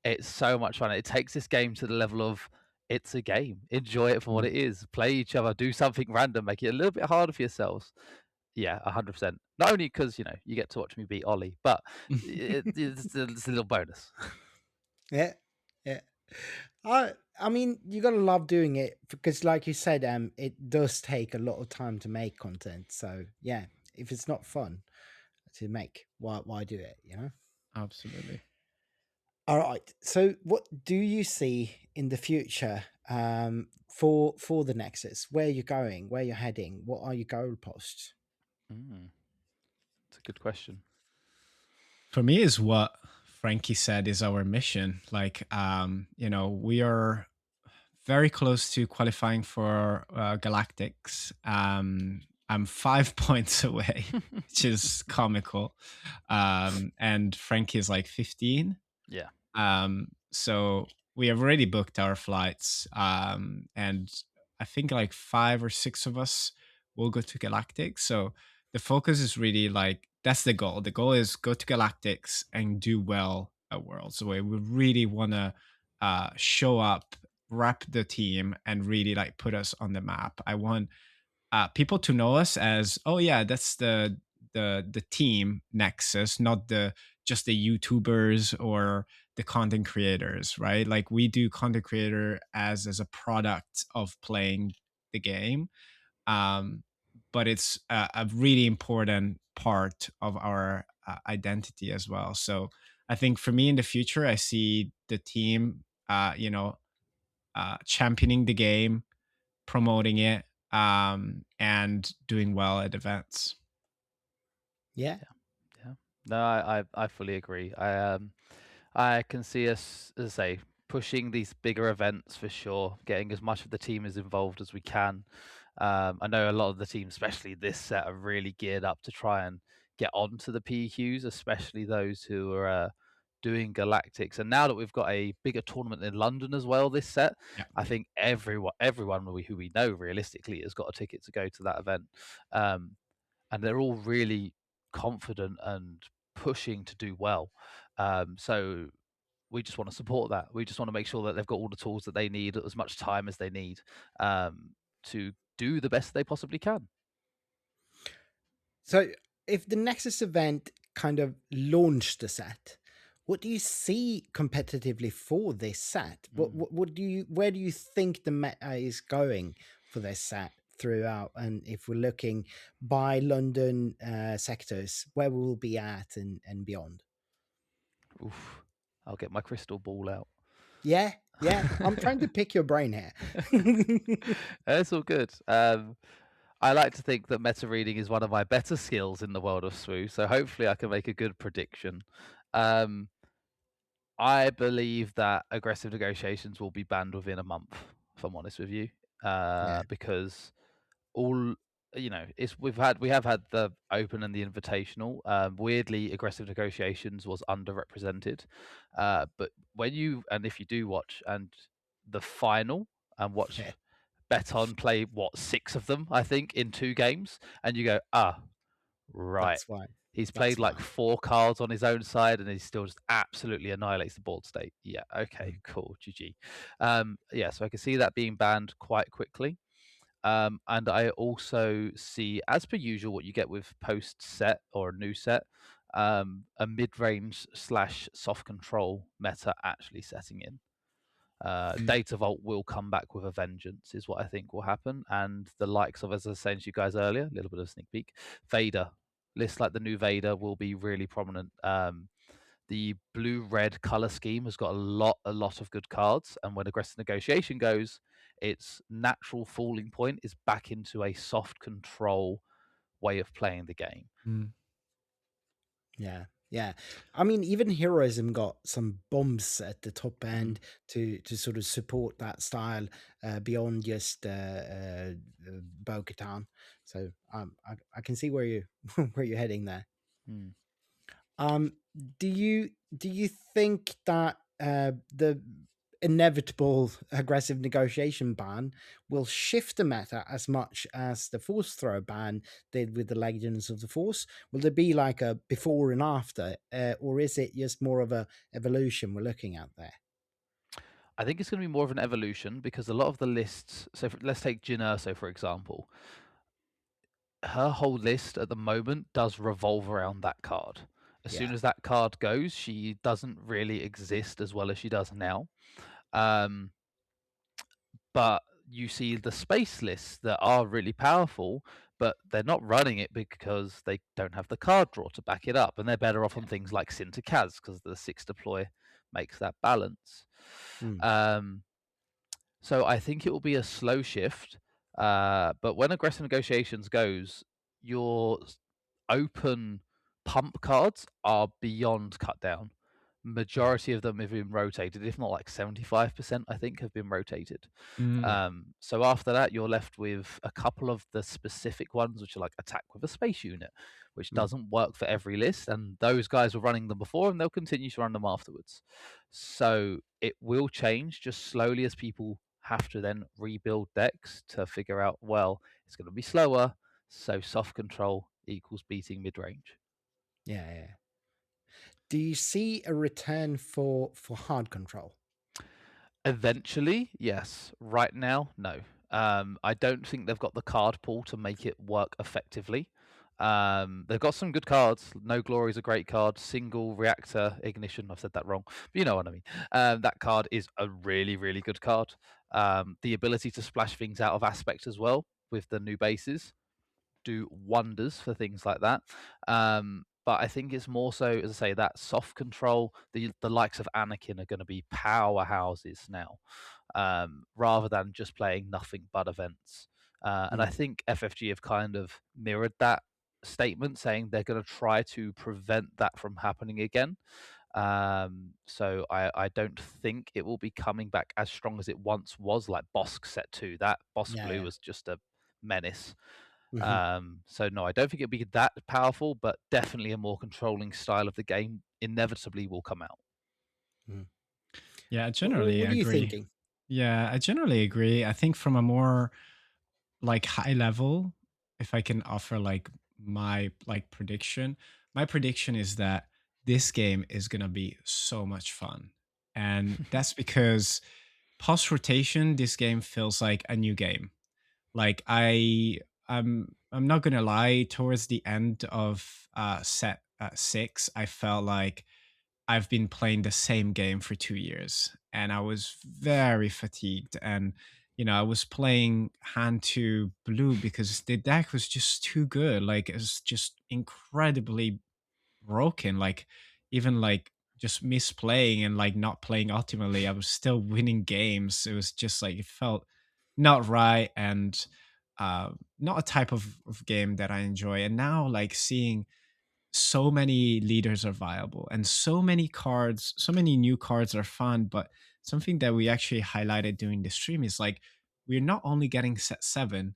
It's so much fun. It takes this game to the level of it's a game. Enjoy it for what Mm. it is. Play each other, do something random, make it a little bit harder for yourselves. Yeah, 100%. Not only because you get to watch me beat Ollie, but it's a little bonus. Yeah, yeah. I mean, you gotta love doing it because, like you said, it does take a lot of time to make content. So yeah, if it's not fun to make, why do it? You know. Absolutely. All right. So, what do you see in the future for the Nexus? Where you're going? Where you're heading? What are your goalposts? It's a good question. For me, is what Frankie said is our mission. Like, we are very close to qualifying for Galactics. I'm 5 points away, which is comical. And Frankie is like 15. Yeah. So we have already booked our flights. And I think like 5 or 6 of us will go to Galactics. So the focus is really like that's the goal. The goal is go to Galactics and do well at Worlds. So we really want to show up, rep the team, and really like put us on the map. I want people to know us as, oh yeah, that's the team Nexus, not the just the YouTubers or the content creators, right? Like we do content creator as a product of playing the game, um, but it's a really important part of our identity as well. So I think for me in the future, I see the team, championing the game, promoting it, and doing well at events. Yeah. Yeah. No, I fully agree. I can see us, as I say, pushing these bigger events for sure, getting as much of the team as involved as we can. I know a lot of the team, especially this set, are really geared up to try and get onto the PQs, especially those who are doing Galactics. And now that we've got a bigger tournament in London as well this set, Yeah. I think everyone who we know realistically has got a ticket to go to that event. And they're all really confident and pushing to do well. So we just want to support that. We just want to make sure that they've got all the tools that they need, as much time as they need, to do the best they possibly can. So, if the Nexus event kind of launched the set, what do you see competitively for this set? What do you where do you think the meta is going for this set throughout? And if we're looking by London sectors, where we'll be at and beyond? Oof. I'll get my crystal ball out. Yeah, yeah. I'm trying to pick your brain here. It's all good. I like to think that meta reading is one of my better skills in the world of SWU, so hopefully I can make a good prediction. I believe that aggressive negotiations will be banned within a month, if I'm honest with you, Yeah. because all we have had the open and the invitational. Weirdly, aggressive negotiations was underrepresented, but if you do watch and the final and watch Yeah. Beton play 6 of them, I think, in 2 games, and you go, right. That's why. He's That's played like why. 4 cards on his own side, and he still just absolutely annihilates the board state. Yeah, okay, cool, GG. Yeah, so I can see that being banned quite quickly. And I also see, as per usual, what you get with post set or a new set, a mid-range / soft control meta actually setting in. Data Vault will come back with a vengeance, is what I think will happen. And the likes of, as I was saying to you guys earlier, a little bit of a sneak peek, Vader. Lists like the new Vader will be really prominent. The blue-red color scheme has got a lot of good cards, and when aggressive negotiation goes, its natural falling point is back into a soft control way of playing the game. Yeah, yeah. I mean, even Heroism got some bombs at the top end to sort of support that style beyond just Bo-Katan. So I can see where you where you're heading there. Um, do you think that the inevitable aggressive negotiation ban will shift the meta as much as the force throw ban did with the Legends of the Force? Will there be like a before and after, or is it just more of a evolution we're looking at there? I think it's going to be more of an evolution because a lot of the lists. So let's take Jyn Erso for example. Her whole list at the moment does revolve around that card. As soon as that card goes, she doesn't really exist as well as she does now. But you see the space lists that are really powerful, but they're not running it because they don't have the card draw to back it up, and they're better off on things like Sinterkaz because the 6 deploy makes that balance. So I think it will be a slow shift, but when aggressive negotiations goes, your open pump cards are beyond cut down. Majority of them have been rotated, if not like 75%, I think, have been rotated. So after that, you're left with a couple of the specific ones, which are like attack with a space unit, which doesn't work for every list. And those guys were running them before, and they'll continue to run them afterwards. So it will change just slowly as people have to then rebuild decks to figure out, well, it's going to be slower. So soft control equals beating mid range. Yeah. Do you see a return for hard control? Eventually, yes. Right now, no. I don't think they've got the card pool to make it work effectively. They've got some good cards. No Glory is a great card. Single Reactor Ignition, I've said that wrong, but you know what I mean. That card is a really, really good card. The ability to splash things out of aspect as well with the new bases do wonders for things like that. But I think it's more so, as I say, that soft control. The likes of Anakin are going to be powerhouses now, rather than just playing nothing but events. And I think FFG have kind of mirrored that statement, saying they're going to try to prevent that from happening again. So I don't think it will be coming back as strong as it once was, like Bosk set 2. That Bosk Blue was just a menace. So no, I don't think it'll be that powerful, but definitely a more controlling style of the game inevitably will come out. Yeah, I generally what are you agree. thinking? Yeah, I generally agree. I think from a more like high level, if I can offer like my like prediction, my prediction is that this game is gonna be so much fun. And that's because post rotation, this game feels like a new game. Like I'm not gonna lie, towards the end of set 6, I felt like I've been playing the same game for 2 years, and I was very fatigued. And I was playing hand to blue because the deck was just too good. Like it was just incredibly broken. Like even like just misplaying and like not playing optimally, I was still winning games. It was just like it felt not right, and not a type of game that I enjoy. And now like seeing so many leaders are viable and so many cards, so many new cards are fun. But something that we actually highlighted during the stream is like we're not only getting set 7,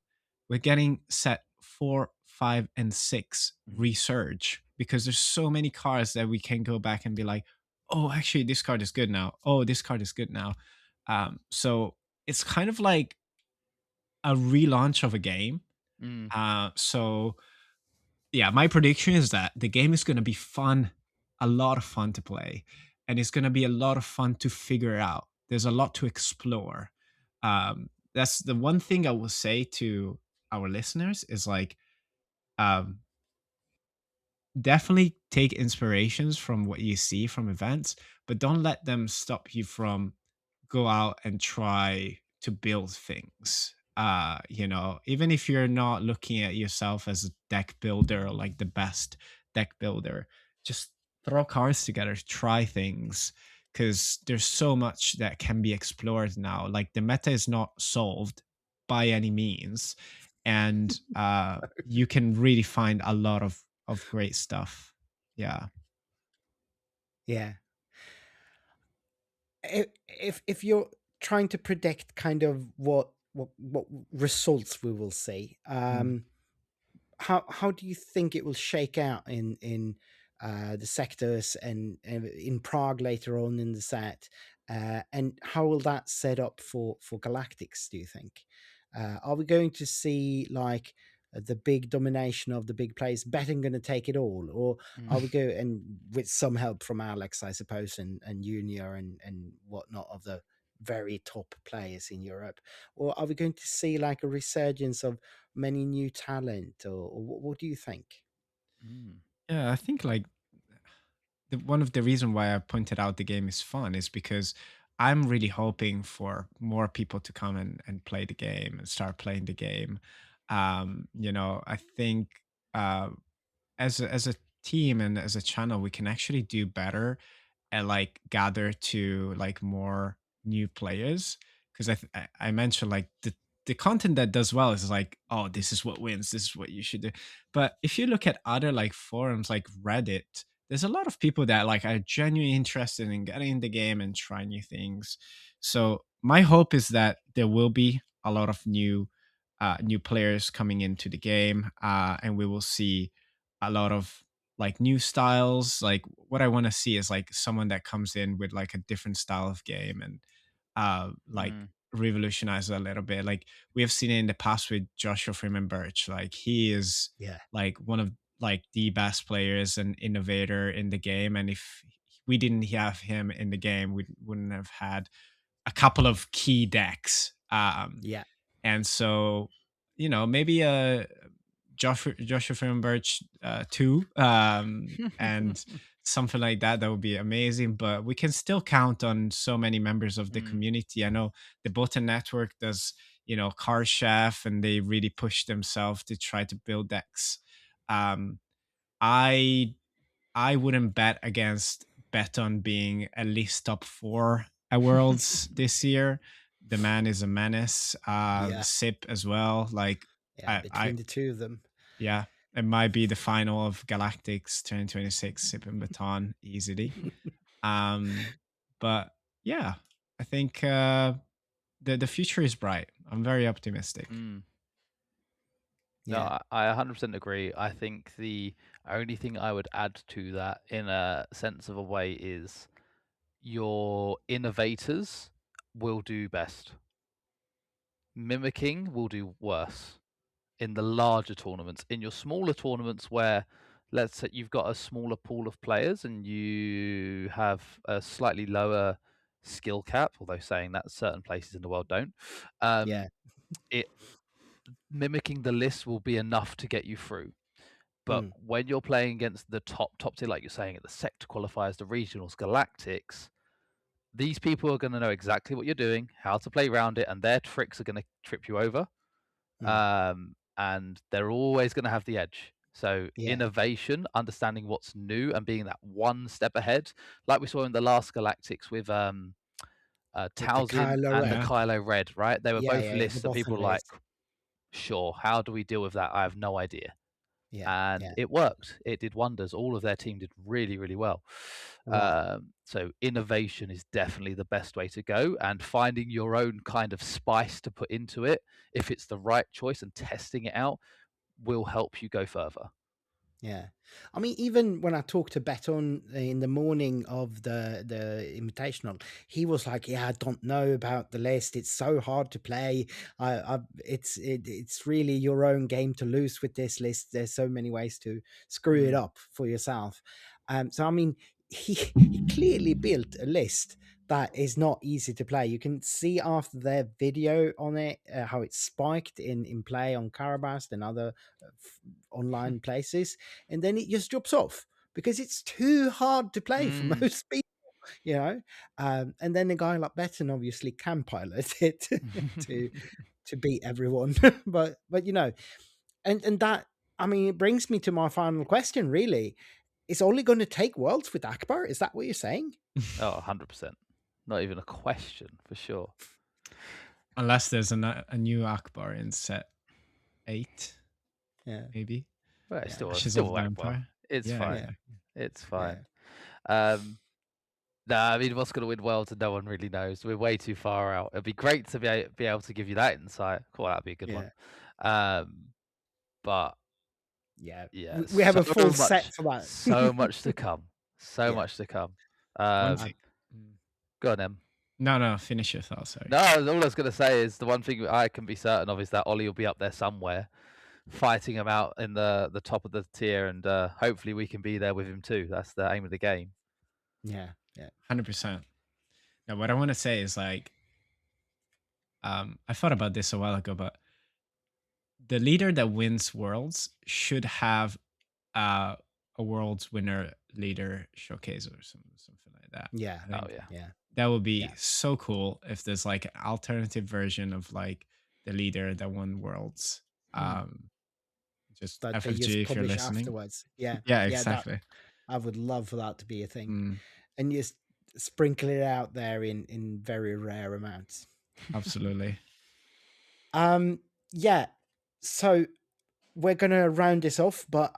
we're getting set 4, 5, and 6 resurge, because there's so many cards that we can go back and be like, oh, actually this card is good now, oh, this card is good now. So it's kind of like a relaunch of a game. So yeah, my prediction is that the game is going to be fun, a lot of fun to play, and it's going to be a lot of fun to figure out. There's a lot to explore. That's the one thing I will say to our listeners is like, um, definitely take inspirations from what you see from events, but don't let them stop you from go out and try to build things. Even if you're not looking at yourself as a deck builder or like the best deck builder, just throw cards together, try things, because there's so much that can be explored now. Like the meta is not solved by any means, and you can really find a lot of great stuff. Yeah. Yeah. If you're trying to predict kind of what results we will see, Mm. how do you think it will shake out in the sectors and in Prague later on in the set, and how will that set up for Galactics? Do you think are we going to see like the big domination of the big players betting going to take it all, or are we going, and with some help from Alex, I suppose, and Junior and whatnot of the very top players in Europe, or are we going to see like a resurgence of many new talent, or what do you think? Mm. Yeah, I think like one of the reason why I pointed out the game is fun is because I'm really hoping for more people to come and play the game and start playing the game. I think uh, as a team and as a channel, we can actually do better and like gather to like more new players, because I mentioned like the content that does well is like, oh, this is what wins, this is what you should do. But if you look at other like forums like Reddit, there's a lot of people that like are genuinely interested in getting in the game and try new things. So my hope is that there will be a lot of new players coming into the game, and we will see a lot of like new styles. Like what I want to see is like someone that comes in with like a different style of game and like Mm. revolutionize it a little bit. Like we have seen it in the past with Joshua Freeman Birch. Like he is Yeah, like one of like the best players and innovator in the game. And if we didn't have him in the game, we wouldn't have had a couple of key decks. yeah, And so, maybe Joshua Freeman Birch 2, and something like that. That would be amazing. But we can still count on so many members of the Mm. community. I know the Button Network does, Car Chef, and they really push themselves to try to build decks. Um, I I wouldn't bet against Beton being at least top 4 at Worlds this year. The man is a menace. yeah, Sip as well. Like yeah. I Between the two of them, yeah, it might be the final of Galactics 2026, Sip and Baton easily. Um, but yeah, I think the future is bright. I'm very optimistic. Mm. No, yeah, I 100% agree. I think the only thing I would add to that in a sense of a way is your innovators will do best. Mimicking will do worse in the larger tournaments. In your smaller tournaments where, let's say you've got a smaller pool of players and you have a slightly lower skill cap, although saying that certain places in the world don't, yeah, it mimicking the list will be enough to get you through. But mm, when you're playing against the top tier, like you're saying, at the sector qualifiers, the regionals, galactics, these people are going to know exactly what you're doing, how to play around it, and their tricks are going to trip you over. mm, And they're always going to have the edge. So yeah. innovation, understanding what's new, and being that one step ahead, like we saw in the last galactics with With the Towson Kylo and the Yeah. Red, Kylo Red, right? They were yeah, both yeah, yeah, the lists that people bottom were like, list, sure, how do we deal with that? I have no idea. yeah, And yeah, it worked. It did wonders. All of their team did really, really well. right, So innovation is definitely the best way to go, and finding your own kind of spice to put into it, if it's the right choice, and testing it out will help you go further. yeah. I mean, even when I talked to Beton in the morning of the invitational, he was like, "Yeah, I don't know about the list. It's so hard to play. It's really your own game to lose with this list. There's so many ways to screw it Mm. up for yourself." So I mean, he clearly built a list that is not easy to play. You can see after their video on it how it's spiked in play on Karabast and other online places, and then it just drops off because it's too hard to play for Mm. most people, you know. And then a guy like Betten obviously can pilot it to beat everyone, but and that, I mean, it brings me to my final question. Really, it's only going to take Worlds with Akbar. Is that what you're saying? Oh, 100%. Not even a question, for sure. Unless there's a new Akbar in set 8. Yeah. Maybe. Well, it's Yeah. still Akbar. It's fine. exactly. It's fine. Yeah. I mean, what's going to win Worlds, and no one really knows. We're way too far out. It'd be great to be able to give you that insight. Cool, that'd be a good one. But yeah, yeah, we have a full much, set for that. So much to come. So much to come. One thing. Go on, Em. No, finish your thought. Sorry. No, all I was going to say is the one thing I can be certain of is that Ollie will be up there somewhere, fighting him out in the top of the tier, and hopefully we can be there with him too. That's the aim of the game. Yeah, 100%. Now, what I want to say is like, I thought about this a while ago, but the leader that wins Worlds should have a Worlds winner leader showcase or something like that. Yeah. Oh yeah. That would be so cool if there's like an alternative version of like the leader that won Worlds. Just that FFG if you're listening. Afterwards. Yeah. Yeah, exactly. I would love for that to be a thing. And just sprinkle it out there in very rare amounts. Absolutely. Yeah. So we're gonna round this off, but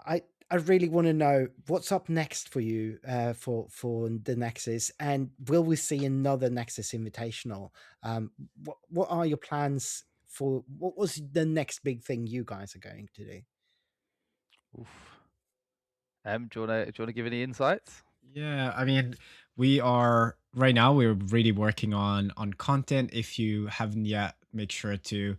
I really want to know what's up next for you for the Nexus, and will we see another Nexus Invitational? What are your plans for? What was the next big thing you guys are going to do? Oof. Do you want to give any insights? Yeah, I mean, we are right now. We're really working on content. If you haven't yet, make sure to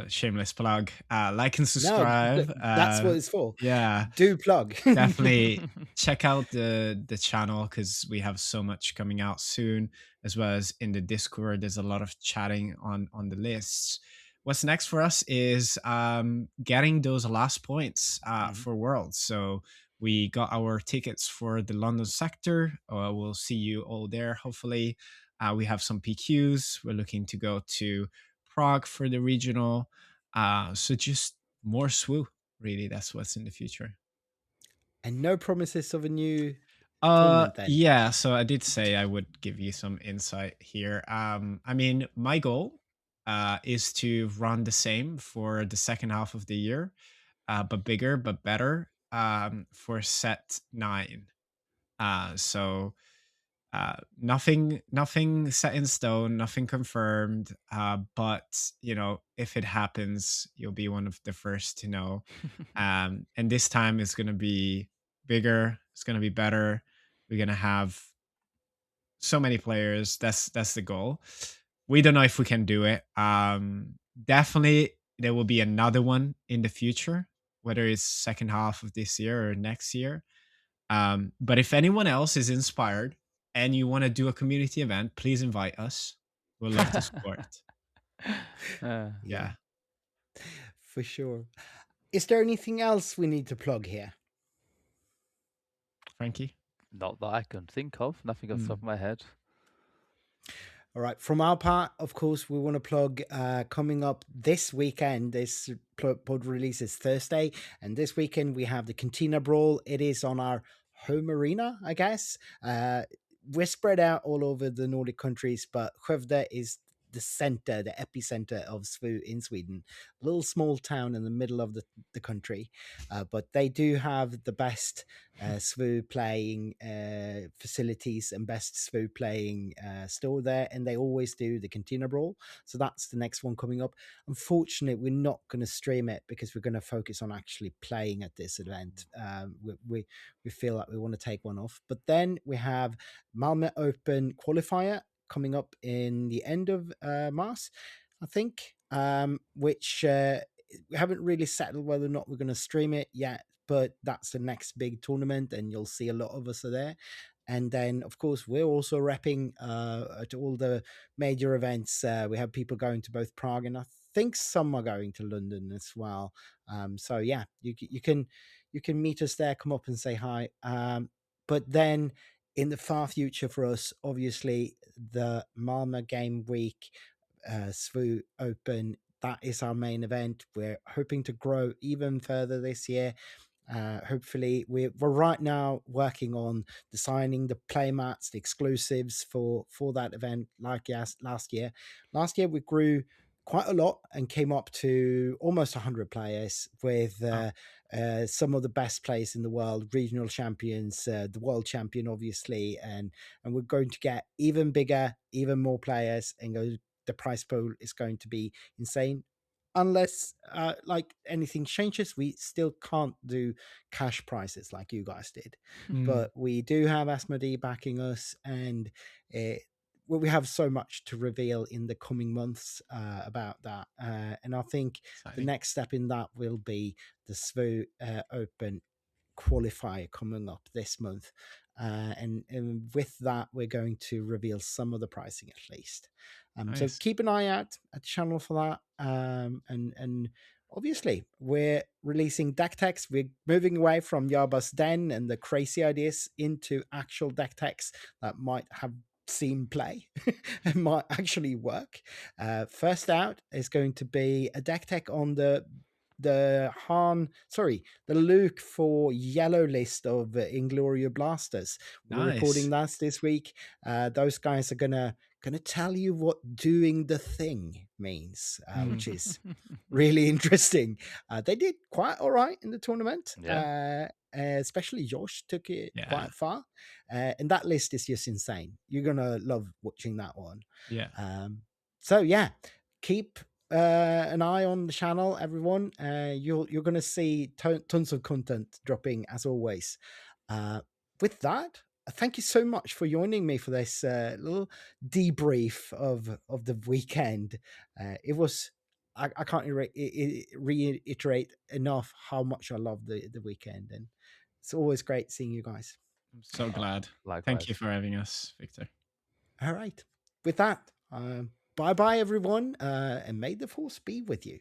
shameless plug, like and subscribe. No, that's what it's for. Yeah, do plug. Definitely check out the channel because we have so much coming out soon, as well as in the Discord. There's a lot of chatting on the lists. What's next for us is getting those last points for Worlds. So we got our tickets for the London sector. We'll see you all there, hopefully. We have some PQs. We're looking to go to Prague for the regional. So just more SWU, really. That's what's in the future. And no promises of a new tournament then? Yeah, so I did say I would give you some insight here. I mean, my goal is to run the same for the second half of the year, but bigger, but better for set 9. So nothing set in stone, nothing confirmed. But you know, if it happens, you'll be one of the first to know. And this time it's gonna be bigger. It's gonna be better. We're gonna have so many players. That's the goal. We don't know if we can do it. Definitely there will be another one in the future, whether it's second half of this year or next year. But if anyone else is inspired and you want to do a community event, please invite us. We'll love to support. Yeah. For sure. Is there anything else we need to plug here? Frankie? Not that I can think of. Nothing off the top of my head. All right. From our part, of course, we want to plug coming up this weekend. This pod release is Thursday. And this weekend we have the Cantina Brawl. It is on our home arena, I guess. We're spread out all over the Nordic countries, but Skövde is the center, the epicenter of SWU in Sweden. A little small town in the middle of the country. But they do have the best SWU playing facilities and best SWU playing store there, and they always do the Cantina Brawl. So that's the next one coming up. Unfortunately, we're not going to stream it because we're going to focus on actually playing at this event. We feel like we want to take one off. But then we have Malmö Open Qualifier coming up in the end of March, I think, which we haven't really settled whether or not we're going to stream it yet, but that's the next big tournament and you'll see a lot of us are there. And then, of course, we're also repping at all the major events. We have people going to both Prague and I think some are going to London as well. So yeah, you can meet us there, come up and say hi. But then in the far future for us, obviously, the Malmö Game Week SWU Open, that is our main event. We're hoping to grow even further this year. Hopefully, we're right now working on designing the playmats, the exclusives for that event. Like last year, we grew quite a lot and came up to almost 100 players with some of the best players in the world, regional champions, the world champion, obviously, and we're going to get even bigger, even more players, and the prize pool is going to be insane. Unless like anything changes, we still can't do cash prizes like you guys did. But we do have Asmodee backing us, and we have so much to reveal in the coming months about that. And I think the next step in that will be the SVU Open qualifier coming up this month. And with that, we're going to reveal some of the pricing at least. So keep an eye out at the channel for that. And obviously, we're releasing deck techs. We're moving away from Yaba's Den and the crazy ideas into actual deck techs that might have seen play and might actually work. First out is going to be a deck tech on the Luke for yellow list of Ingloria Blasters. We're recording that this week. Those guys are gonna tell you what doing the thing means, which is really interesting. They did quite all right in the tournament. Especially Josh took it quite far, and that list is just insane. You're gonna love watching that one. Keep an eye on the channel, everyone. You're gonna see tons of content dropping as always. With that, thank you so much for joining me for this little debrief of the weekend. It was I can't reiterate enough how much I love the weekend, and it's always great seeing you guys. I'm so glad. Likewise. Thank you for having us, Viktor. All right. With that, bye-bye, everyone, and may the force be with you.